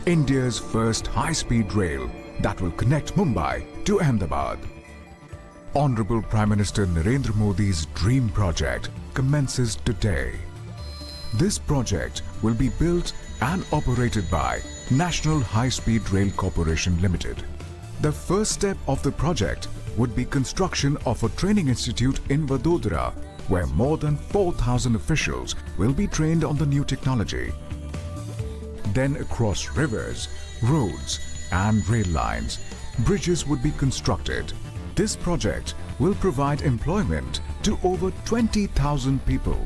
India's first high-speed rail that will connect Mumbai to Ahmedabad. Honorable Prime Minister Narendra Modi's dream project commences today. This project will be built and operated by National High Speed Rail Corporation Limited. The first step of the project would be construction of a training institute in Vadodara, where more than 4,000 officials will be trained on the new technology. Then across rivers, roads and rail lines, bridges would be constructed. This project will provide employment to over 20,000 people.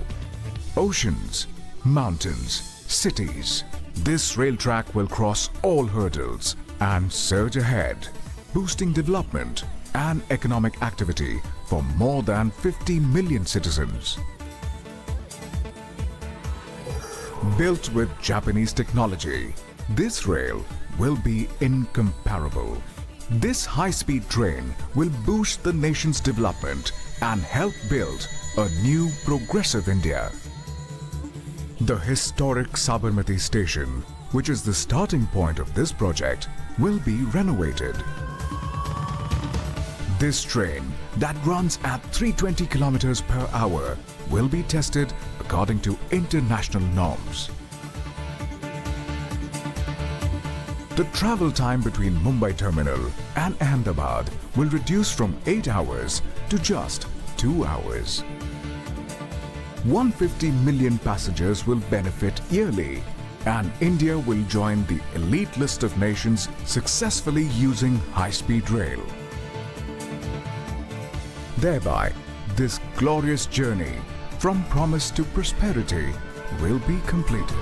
Oceans, mountains, cities. This rail track will cross all hurdles and surge ahead, boosting development and economic activity for more than 50 million citizens. Built with Japanese technology, this rail will be incomparable. This high-speed train will boost the nation's development and help build a new progressive India. The historic Sabarmati station, which is the starting point of this project, will be renovated. This train that runs at 320 kilometers per hour will be tested according to international norms. The travel time between Mumbai terminal and Ahmedabad will reduce from 8 hours to just 2 hours. 150 million passengers will benefit yearly, and India will join the elite list of nations successfully using high-speed rail. Thereby, this glorious journey from promise to prosperity will be completed.